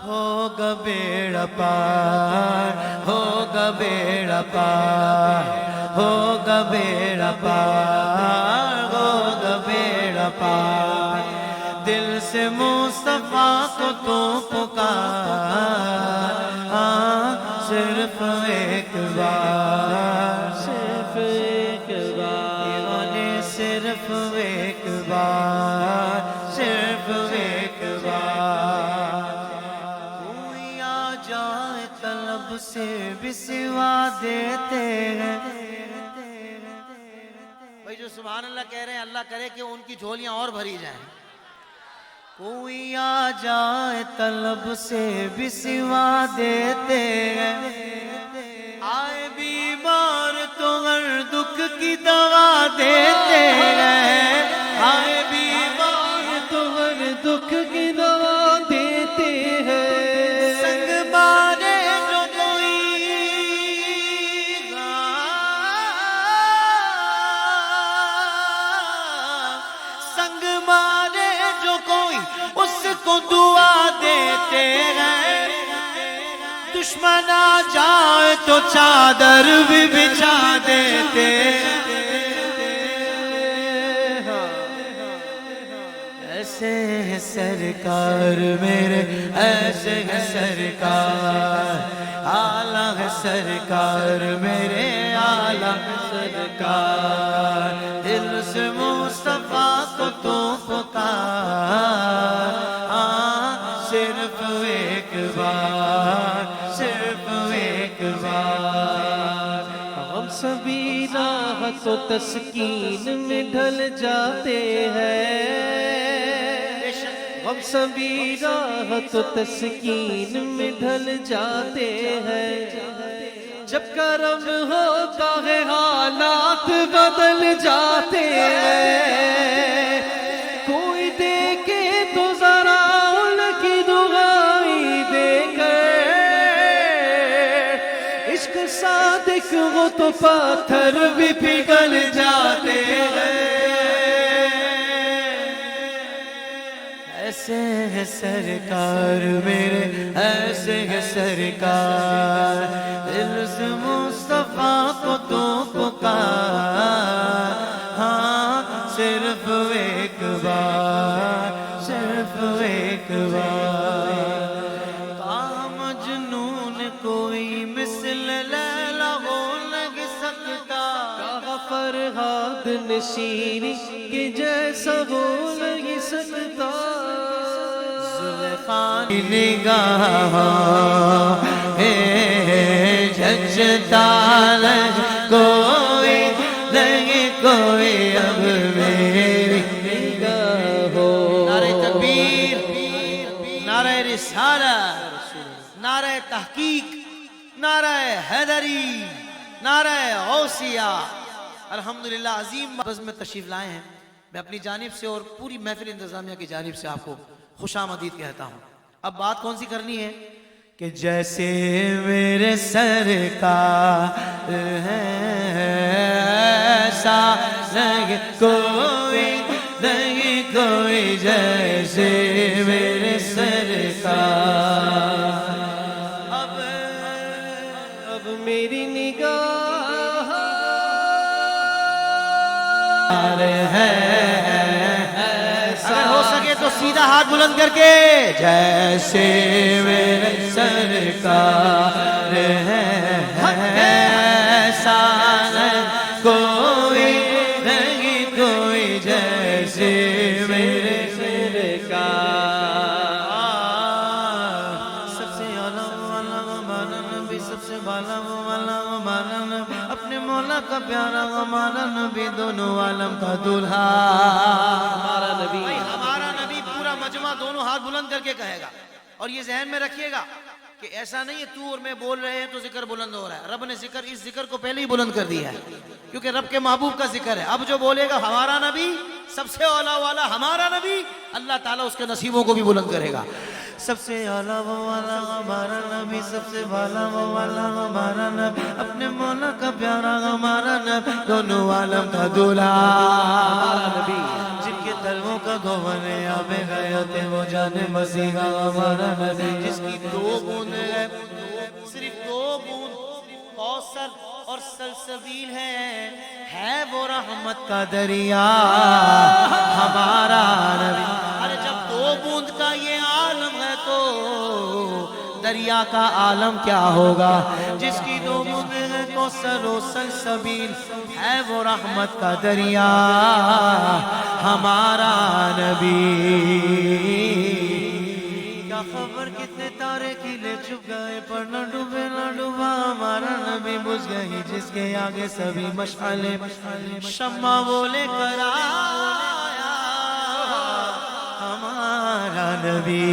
ہوگا بیڑا پار، ہوگا بیڑا پار، ہوگا بیڑا پار، ہوگا بیڑا پار۔ دل سے مصطفیٰ کو تو پکار، صرف ایک بار، صرف ایک بار، صرف ایک بار، صرف ایک بار۔ کوئی آ جائے طلب سے بھی سوا دیتے ہیں۔ بھائی جو سبحان اللہ کہہ رہے ہیں، اللہ کرے کہ ان کی جھولیاں اور بھری جائیں۔ کوئی آ جائے طلب سے بھی سوا دیتے ہیں، آئے بیمار تو ہر دکھ کی دوا دیتے ہیں، آئے بیمار تو ہر دکھ کی دوا دیتے ہیں۔ سنگ مارے جو کوئی، سنگ مارے جو کوئی اس کو دعا دیتے ہیں۔ دشمن آ جائے تو چادر بھی بچھا دیتے ہیں۔ ایسے ہیں سرکار میرے، ایسے ہیں سرکار، اعلیٰ ہے سرکار میرے، اعلیٰ ہے سرکار۔ دل سے مصطفیٰ کو تو پکار، صرف ایک بار، صرف ایک بار۔ ہم سبھی راحت و تسکین میں ڈھل جاتے ہیں، ہم سبھی راحت و تسکین میں ڈھل جاتے ہیں۔ جب کرم ہوتا ہے حالات بدل جاتے ہیں۔ کوئی دیکھے تو ذرا ان کی دعائی دے کر، عشق صادق ہو تو پتھر بھی پگھل جاتے ہیں۔ ایسے ہے سرکار میرے، ایسے ہے سرکار۔ دل سے مصطفیٰ کو تو پکار، صرف ایک بار، صرف ایک بار۔ کہا مجنون کوئی مثل لیلا ہو نہیں سکتا، کہا فرہاد نشین کے جیسا ہو نہیں سکتا۔ زلیخا کی نگاہ جھجھتا کوئی نہیں، کوئی اب میری نگاہ ہو۔ نعرہ تکبیر، نعرہ رسالت، نعرہ تحقیق، نعرہ حیدری، نعرہ غوثیہ۔ الحمدللہ عظیم بزم میں تشریف لائے ہیں۔ میں اپنی جانب سے اور پوری محفل انتظامیہ کی جانب سے آپ کو خوش آمدید کہتا ہوں۔ اب بات کون سی کرنی ہے کہ جیسے میرے سرکار ہے، ایسا نہیں کوئی، نہیں کوئی جیسے میرے سرکار۔ اب میری نگاہ ہے، اگر ہو سکے تو سیدھا ہاتھ بلند کر کے، جیسے میرے سرکار ہے، ایسا نہیں کوئی، نہیں کوئی جیسے میرے سرکار۔ سب سے اعلیٰ والا ہمارا نبی، سب سے بالا والا ہمارا نبی، اپنے مولا کا پیارا ہمارا نبی، دونوں عالم کا دلہا ہمارا نبی۔ ہمارا نبی پورا مجمع دونوں ہاتھ بلند کر کے کہے گا۔ اور یہ ذہن میں رکھیے گا کہ ایسا نہیں ہے تو اور میں بول رہے ہیں تو ذکر بلند ہو رہا ہے۔ رب نے اس ذکر کو پہلے ہی بلند کر دیا ہے، کیونکہ رب کے محبوب کا ذکر ہے۔ اب جو بولے گا ہمارا نبی، سب سے اعلیٰ والا ہمارا نبی، اللہ تعالیٰ اس کے نصیبوں کو بھی بلند کرے گا۔ سب سے اعلیٰ وہ والا ہمارا نبی، سب سے بالا وہ والا ہمارا نبی، اپنے مولا کا پیارا ہمارا نبی، دونوں عالم کا دولہا ہمارا نبی، جن کے کلموں کا گوہر ہے آب حیات وہ جان مسیحا ہمارا نبی جس کی 2 بوند ہے صرف 2 بوند کوثر اور سلسبیل ہے وہ رحمت کا دریا ہمارا نبی ارے جب 2 بوند کا یہ عالم ہے تو دریا کا عالم کیا ہوگا جس کی 2 بوند ہے کوثر و سلسبیل ہے وہ رحمت کا دریا ہمارا نبی کیا خبر کتنے تارے کھلے چھپ گئے پر نہ ڈوبے نہ ڈوبا ہمارا نبی بجھ گئی جس کے آگے سبھی مشعلیں شمع وہ لے کر آیا ہمارا نبی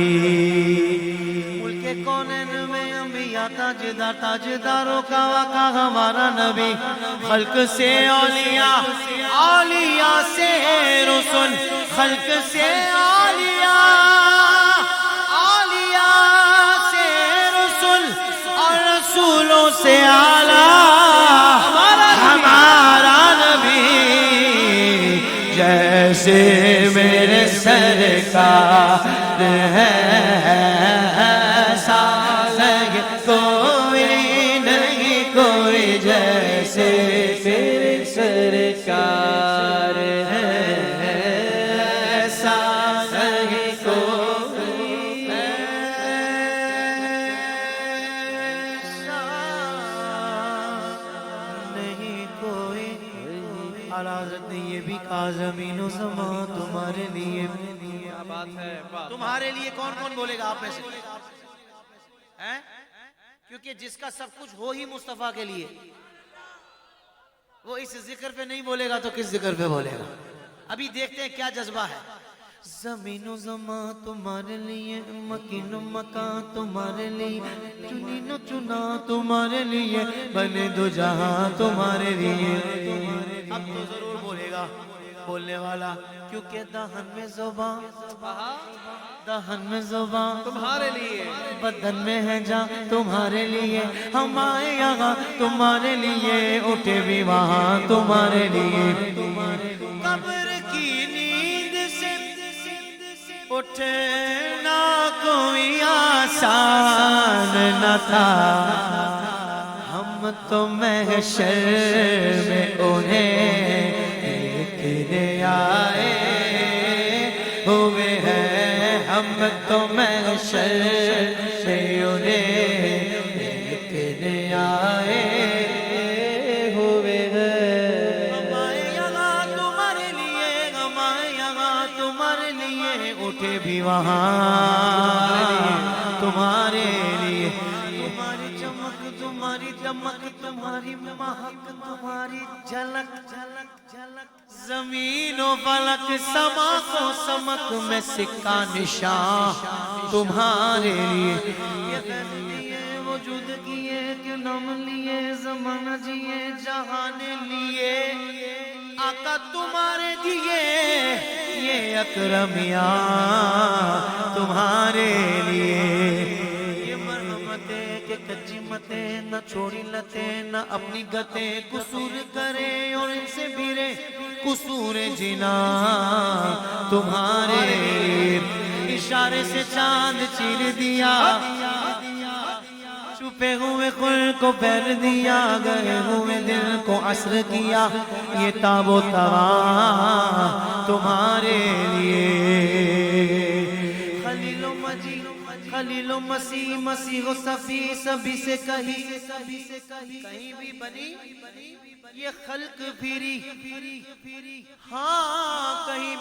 ملک کونین میں انبیاء تاجداروں کا واقع ہمارا نبی خلق سے اولیاء اولیاء سے رسول خلق سے اولیاء اولیاء سے رسول اور رسولوں سے اعلیٰ ہمارا نبی جیسے میرے سرکار ہے کوئی نہیں کوئی جیسے میرے سرکار ہے ایسا نہیں کوئی ایسا نہیں کوئی حضرت نے یہ بھی کہا زمین و زمان تمہارے لیے تمہارے لیے کون کون بولے گا آپ میں سے کیونکہ جس کا سب کچھ ہو ہی مصطفیٰ کے لیے وہ اس ذکر پہ نہیں بولے گا تو کس ذکر پہ بولے گا ابھی دیکھتے ہیں کیا جذبہ ہے زمین و زمان تمہارے لیے مکین و مکان تمہارے لیے چنین و چنا تمہارے لیے بنے 2 جہاں تمہارے لیے اب تو ضرور بولے گا بولنے والا کیونکہ دہن میں زبان تمہارے لیے بدن میں ہے جان تمہارے لیے ہم آئے یہاں تمہارے لیے اٹھے بھی وہاں تمہارے لیے قبر کی نیند سے اٹھنا کوئی آسان نہ تھا ہم تو محشر میں انہیں دیکھنے آئے ہوئے ہیں ہم تو محشر میں انہیں دیکھنے آئے ہوئے ہیں ہمارے یہاں تمہارے لیے ہمارے یہاں تمہارے لیے اٹھے بھی وہاں تمہارے لیے تمہاری چمک تمہاری دمک تمہاری مہک تمہاری جھلک جھلک جھلک زمین و فلک سما کو سمک میں سکہ نشان تمہارے لیے یہ خیر لیے وجود کیے کہ نام لیے زمانہ جیے جہان لیے آقا تمہارے دیے یہ اکرمیاں تمہارے لیے یہ مرحمتیں کہ کچی متیں نہ چھوڑی لتیں نہ اپنی گتیں قصور کرے اور ان سے بھیرے قصور جنا تمہارے اشارے سے چاند چیر دیا چھپے ہوئے خل کو پھیر دیا گئے ہوئے دل کو عصر کیا یہ تاب و تواں تمہارے لیے خلیل و مجید خلیل و مسیح مسیح و صفی سبھی سے کہیں بھی بنی یہ خلق پھری ہاں کہیں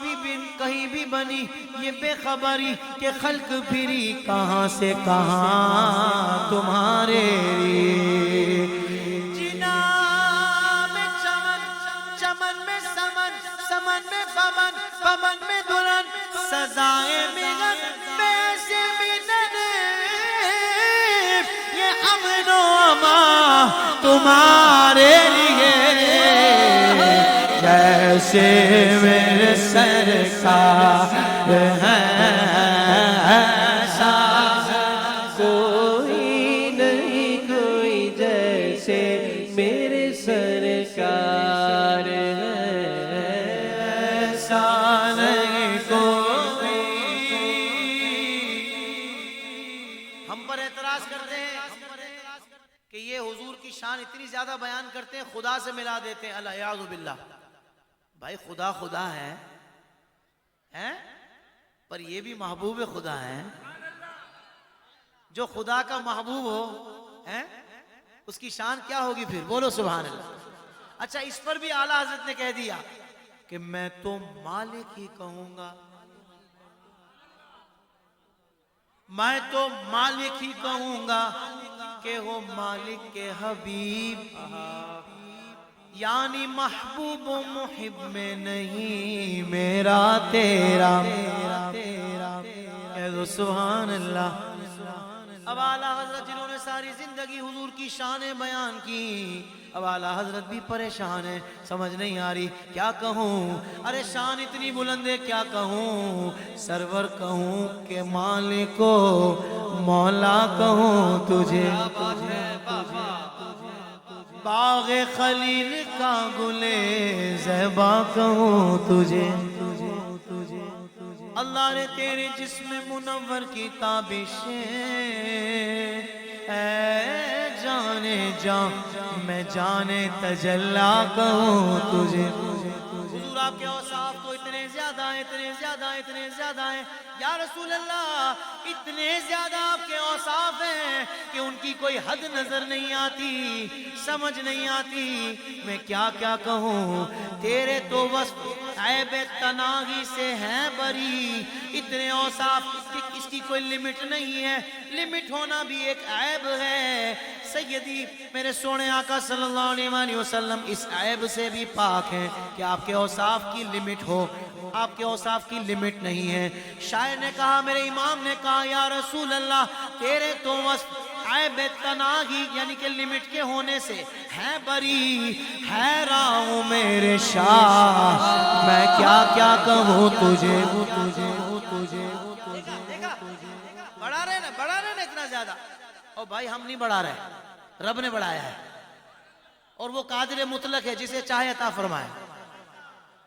بھی بنی یہ بے خبری کہ خلق پھری کہاں سے کہاں تمہارے لیے جنا میں چمن چمن میں سمن سمن میں پمن پمن میں دلہن سزائے ملن ویسے ملن یہ امن و امان تمہارے لیے جیسے میرے سرکار ہے ایسا کوئی نہیں کوئی جیسے میرے سرکار ہے ایسا نہیں ہم پر اعتراض کرتے ہیں کہ یہ حضور کی شان اتنی زیادہ بیان کرتے ہیں خدا سے ملا دیتے ہیں، الیاذ باللہ۔ بھائی خدا خدا ہے پر یہ بھی محبوب خدا ہے۔ جو خدا کا محبوب ہو اس کی شان کیا ہوگی پھر؟ بولو سبحان اللہ۔ اچھا اس پر بھی اعلیٰ حضرت نے کہہ دیا کہ میں تو مالک ہی کہوں گا، میں تو مالک ہی کہوں گا کہ وہ مالک کے حبیب، یعنی محبوب و محب میں نہیں میرا تیرا، کہہ دو سبحان اللہ۔ اب اعلیٰ حضرت جنہوں نے ساری زندگی حضور کی شانیں بیان کی، اب اعلیٰ حضرت بھی پریشان ہیں، سمجھ نہیں آ رہی کیا کہوں، ارے شان اتنی بلند ہے کیا کہوں، سرور کہوں کہ مالک و مولا کہوں تجھے، باغ خلیل کا گلے زیبا کہوں تجھے، اللہ نے تیرے جسم منور کی تابشیں، اے جانے جان میں جانے تجلا کہوں تجھے۔ حضور آپ کے اوصاف تو اتنے زیادہ ہیں، اتنے زیادہ ہیں، اتنے زیادہ ہیں یا رسول اللہ، اتنے زیادہ آپ کے اوصاف ہیں کہ ان کی کوئی حد نظر نہیں آتی، سمجھ نہیں آتی، میں کیا کیا کہوں، تیرے تو وصف عیب تناہی سے ہیں بری، اتنے اوصاف اس کی کوئی لمٹ نہیں ہے، لمٹ ہونا بھی ایک عیب ہے۔ سیدی میرے سونے آقا صلی اللہ علیہ وآلہ وسلم اس عیب سے بھی پاک ہیں کہ آپ کے اوصاف کی لمٹ ہو، آپ کے اوصاف کی لمٹ نہیں ہے۔ شاعر نے کہا، میرے امام نے کہا، یا رسول اللہ تیرے تو وصف عیب تناہی یعنی کہ لمٹ کے ہونے سے ہے بری، حیران ہوں میرے شاہ میں کیا کیا کہوں تجھے۔ بڑھا رہے نا اتنا زیادہ، اور بھائی ہم نہیں بڑھا رہے، رب نے بڑھایا ہے، اور وہ قادر مطلق ہے جسے چاہے عطا فرمائے۔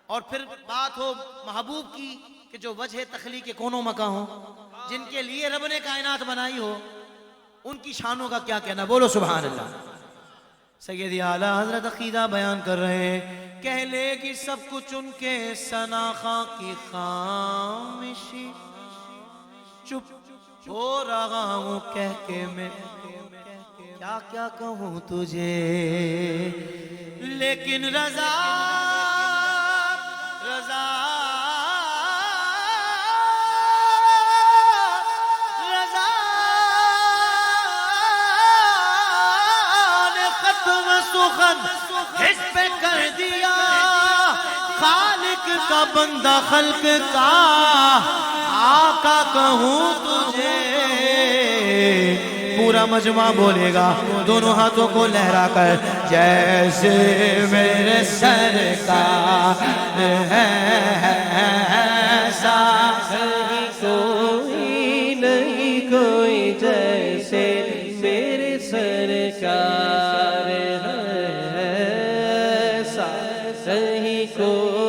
اور پھر بات ہو محبوب کی کہ جو وجہ تخلیق کے کونوں مکاں ہو، جن کے لیے رب نے کائنات بنائی ہو، ان کی شانوں کا کیا کہنا، بولو سبحان اللہ۔ سیدی اعلیٰ حضرت عقیدہ بیان کر رہے ہیں، کہہ لے گی سب کچھ ان کے سناخا کی خامشی، چپ ہو رہا ہوں کہہ کے میں کیا کیا کہوں تجھے، لیکن رضا رضا رضا نے ختم سخن اس پہ کر دیا، خالق کا بندہ خلق کا آقا کہوں تجھے۔ پورا مجمع بولے گا دونوں ہاتھوں کو لہرا کر، جیسے میرے سرکار ہے ایسا کوئی نہیں، کوئی جیسے میرے سرکار ہے ایسا صحیح کوئی